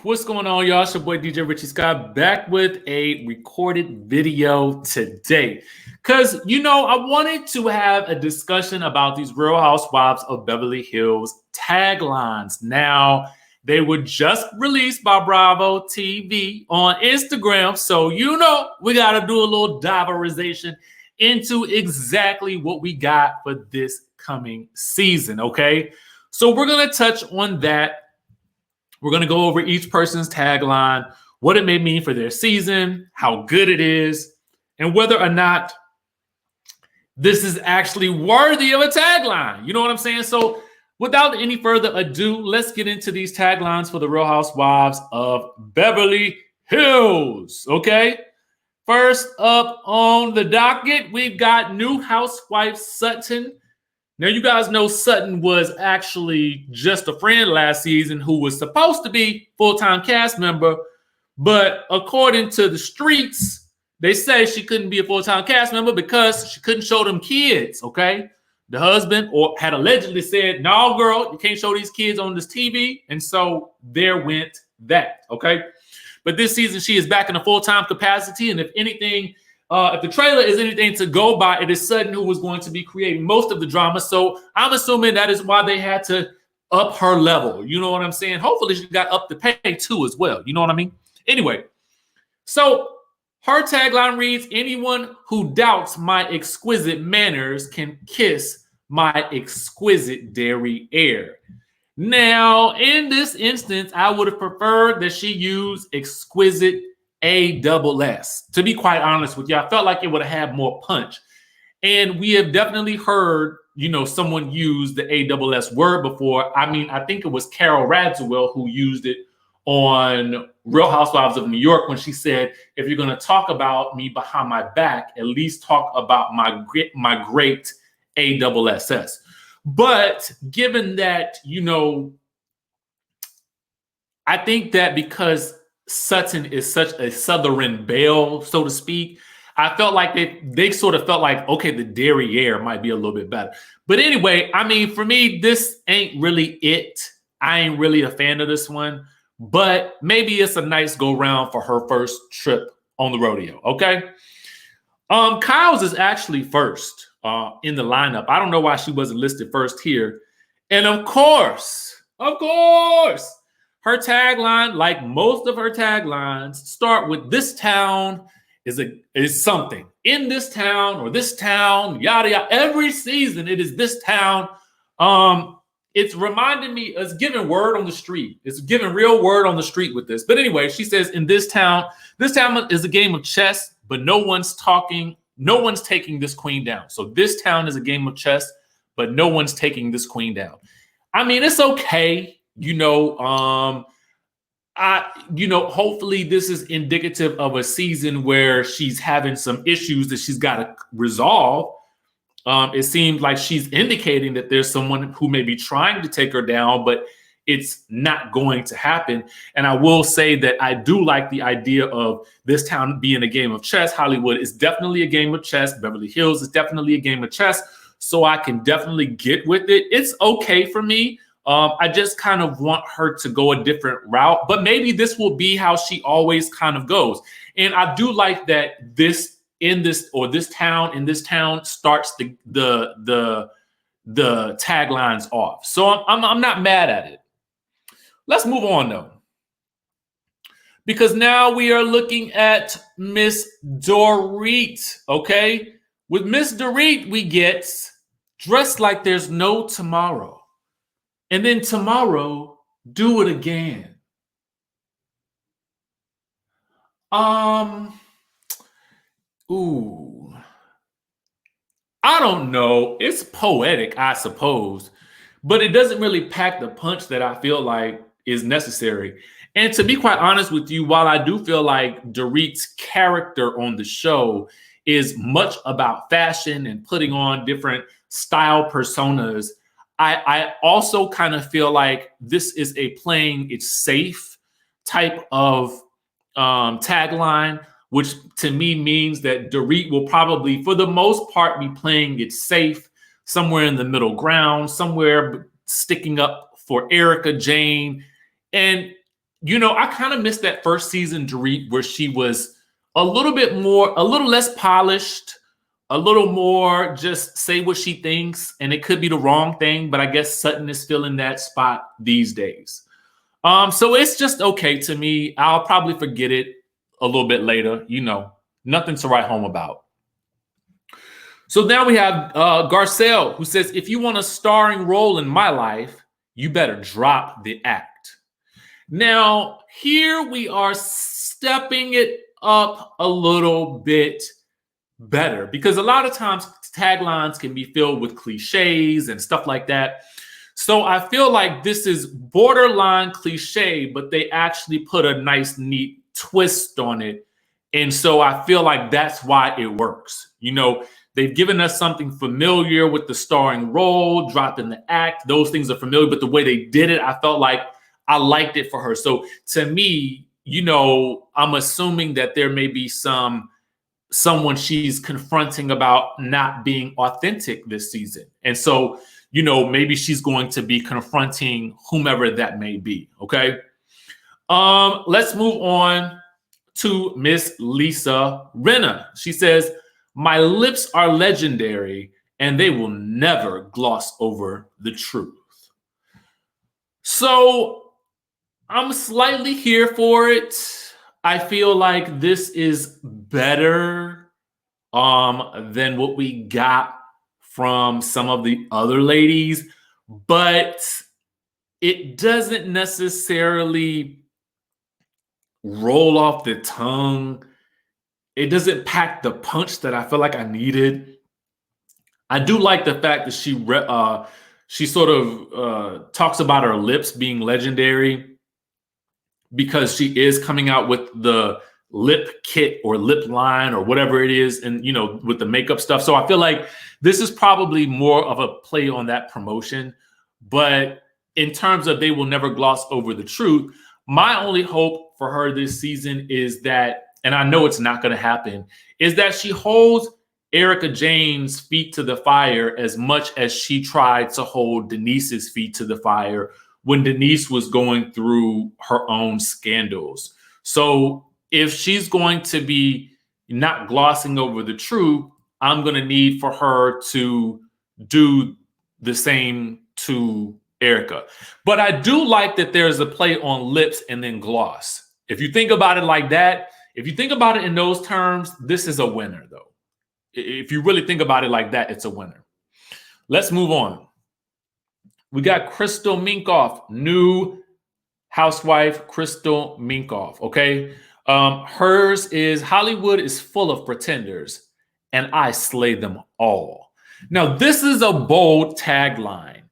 What's going on, y'all? It's your boy DJRichieSkye back with a recorded video today. Because, I wanted to have a discussion about these Real Housewives of Beverly Hills taglines. Now, they were just released by Bravo TV on Instagram. So, we got to do a little diverization into exactly what we got for this coming season, okay? So we're going to touch on that. We're going to go over each person's tagline, what it may mean for their season, how good it is, and whether or not this is actually worthy of a tagline. You know what I'm saying? So without any further ado, let's get into these taglines for the Real Housewives of Beverly Hills, okay? First up on the docket, we've got new housewife Sutton. Now, you guys know Sutton was actually just a friend last season who was supposed to be full-time cast member, but according to the streets, they say she couldn't be a full-time cast member because she couldn't show them kids, okay? The husband had allegedly said, no, girl, you can't show these kids on this TV, and so there went that, okay? But this season, she is back in a full-time capacity, and if anything, if the trailer is anything to go by, it is Sutton who was going to be creating most of the drama. So I'm assuming that is why they had to up her level. You know what I'm saying? Hopefully she got up the pay too as well. You know what I mean? Anyway, so her tagline reads, anyone who doubts my exquisite manners can kiss my exquisite derriere. Now, in this instance, I would have preferred that she use exquisite ASS. To be quite honest with you, I felt like it would have had more punch. And we have definitely heard, someone use the ASS word before. I mean, I think it was Carol Radziwill who used it on Real Housewives of New York when she said, if you're going to talk about me behind my back, at least talk about my great ASS. But given that, I think that because Sutton is such a Southern belle, so to speak, I felt like they sort of felt like, okay, the derriere might be a little bit better. But anyway, I mean, for me, this ain't really it. I ain't really a fan of this one, but maybe it's a nice go round for her first trip on the rodeo, okay? Kyle's is actually first in the lineup. I don't know why she wasn't listed first here. And of course, her tagline, like most of her taglines, start with this town is something. In this town or this town, yada, yada. Every season, it is this town. It's reminding me, it's giving word on the street. It's giving real word on the street with this. But anyway, she says, in this town is a game of chess, but no one's taking this queen down. So this town is a game of chess, but no one's taking this queen down. I mean, it's okay. Hopefully this is indicative of a season where she's having some issues that she's got to resolve. It seems like she's indicating that there's someone who may be trying to take her down, but it's not going to happen. And I will say that I do like the idea of this town being a game of chess. Hollywood is definitely a game of chess. Beverly Hills is definitely a game of chess. So I can definitely get with it. It's okay for me. I just kind of want her to go a different route, but maybe this will be how she always kind of goes. And I do like that this town starts the taglines off. So I'm not mad at it. Let's move on though, because now we are looking at Miss Dorit. Okay, with Miss Dorit, we get dressed like there's no tomorrow. And then tomorrow, do it again. I don't know. It's poetic, I suppose, but it doesn't really pack the punch that I feel like is necessary. And to be quite honest with you, while I do feel like Dorit's character on the show is much about fashion and putting on different style personas, I also kind of feel like this is a playing it safe type of tagline, which to me means that Dorit will probably, for the most part, be playing it safe, somewhere in the middle ground, somewhere sticking up for Erika, Jayne. And I kind of missed that first season, Dorit, where she was a little less polished, a little more just say what she thinks, and it could be the wrong thing, but I guess Sutton is still in that spot these days. So it's just okay to me. I'll probably forget it a little bit later, nothing to write home about. So now we have Garcelle, who says, if you want a starring role in my life, you better drop the act. Now, here we are stepping it up a little bit better, because a lot of times taglines can be filled with cliches and stuff like that. So I feel like this is borderline cliche, but they actually put a nice, neat twist on it. And so I feel like that's why it works. They've given us something familiar with the starring role, dropping the act. Those things are familiar, but the way they did it, I felt like I liked it for her. So to me, I'm assuming that there may be someone she's confronting about not being authentic this season. And so, maybe she's going to be confronting whomever that may be. Okay. Let's move on to Miss Lisa Rinna. She says, my lips are legendary and they will never gloss over the truth. So I'm slightly here for it. I feel like this is better than what we got from some of the other ladies, but it doesn't necessarily roll off the tongue. It doesn't pack the punch that I feel like I needed. I do like the fact that she sort of talks about her lips being legendary, because she is coming out with the lip kit or lip line or whatever it is, and with the makeup stuff. So I feel like this is probably more of a play on that promotion. But in terms of they will never gloss over the truth, my only hope for her this season is that, and I know it's not going to happen, is that she holds Erika Jayne's feet to the fire as much as she tried to hold Denise's feet to the fire when Denise was going through her own scandals. So if she's going to be not glossing over the truth, I'm going to need for her to do the same to Erika. But I do like that there's a play on lips and then gloss. If you think about it like that, if you think about it in those terms, this is a winner, though. If you really think about it like that, it's a winner. Let's move on. We got Crystal Minkoff, new housewife, Crystal Minkoff, okay? Hers is, Hollywood is full of pretenders, and I slay them all. Now, this is a bold tagline.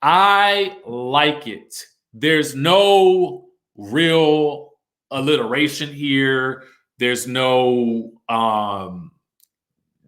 I like it. There's no real alliteration here. There's no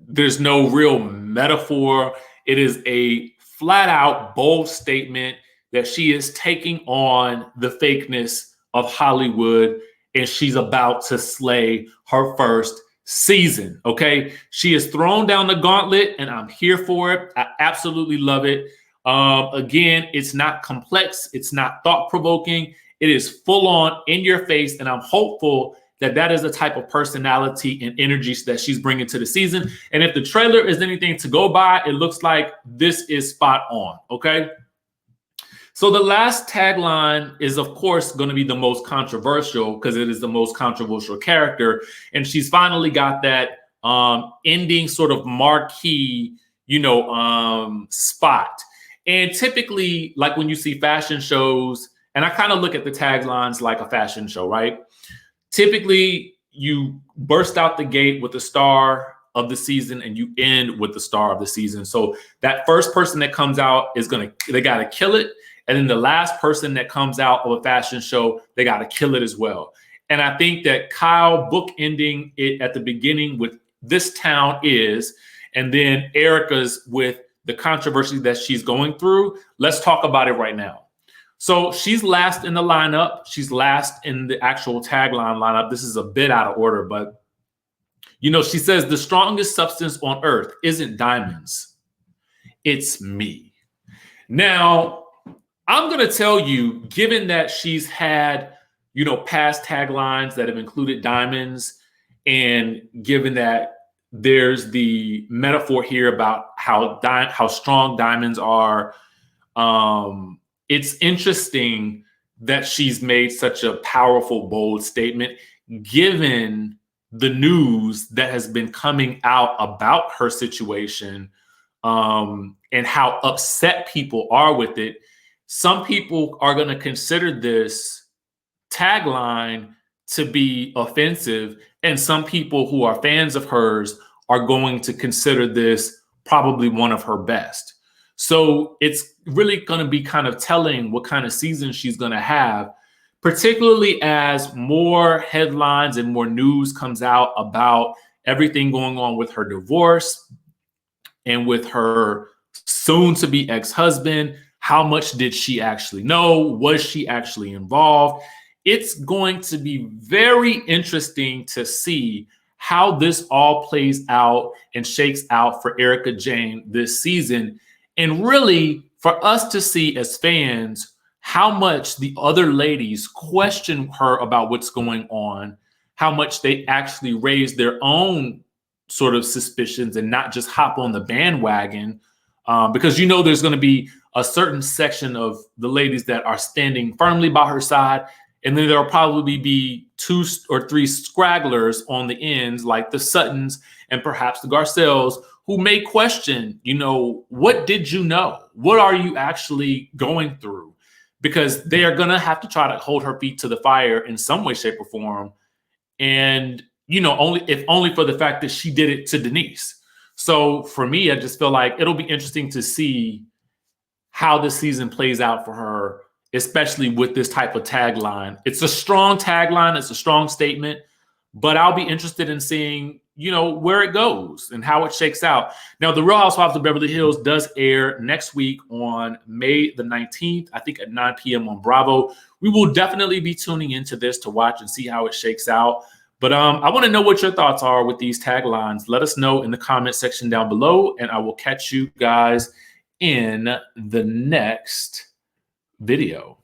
real metaphor. It is a flat out bold statement that she is taking on the fakeness of Hollywood, and she's about to slay her first season. Okay. She has thrown down the gauntlet, and I'm here for it. I absolutely love it. Again, it's not complex. It's not thought-provoking. It is full on in your face. And I'm hopeful that that is the type of personality and energy that she's bringing to the season. And if the trailer is anything to go by, it looks like this is spot on. Okay. So the last tagline is, of course, going to be the most controversial because it is the most controversial character. And she's finally got that ending sort of marquee, spot. And typically, like when you see fashion shows, and I kind of look at the taglines like a fashion show, right? Typically, you burst out the gate with the star of the season and you end with the star of the season. So that first person that comes out they got to kill it. And then the last person that comes out of a fashion show, they got to kill it as well. And I think that Kyle bookending it at the beginning with This Town Is, and then Erika's with the controversy that she's going through. Let's talk about it right now. So she's last in the lineup. She's last in the actual tagline lineup. This is a bit out of order, but she says the strongest substance on earth isn't diamonds. It's me. Now, I'm going to tell you, given that she's had past taglines that have included diamonds, and given that there's the metaphor here about how strong diamonds are, it's interesting that she's made such a powerful, bold statement, given the news that has been coming out about her situation, and how upset people are with it. Some people are going to consider this tagline to be offensive, and some people who are fans of hers are going to consider this probably one of her best. So it's really going to be kind of telling what kind of season she's going to have, particularly as more headlines and more news comes out about everything going on with her divorce and with her soon-to-be ex-husband. How much did she actually know? Was she actually involved? It's going to be very interesting to see how this all plays out and shakes out for Erika Jayne this season. And really, for us to see as fans how much the other ladies question her about what's going on, how much they actually raise their own sort of suspicions and not just hop on the bandwagon. Because there's going to be a certain section of the ladies that are standing firmly by her side. And then there'll probably be 2 or 3 scragglers on the ends, like the Suttons and perhaps the Garcelles, who may question, what did you know? What are you actually going through? Because they are going to have to try to hold her feet to the fire in some way, shape, or form. And, only for the fact that she did it to Denise. So for me, I just feel like it'll be interesting to see how this season plays out for her, especially with this type of tagline. It's a strong tagline. It's a strong statement, but I'll be interested in seeing, where it goes and how it shakes out. Now, The Real Housewives of Beverly Hills does air next week on May the 19th, I think at 9 p.m. on Bravo. We will definitely be tuning into this to watch and see how it shakes out. But I want to know what your thoughts are with these taglines. Let us know in the comment section down below, and I will catch you guys in the next video.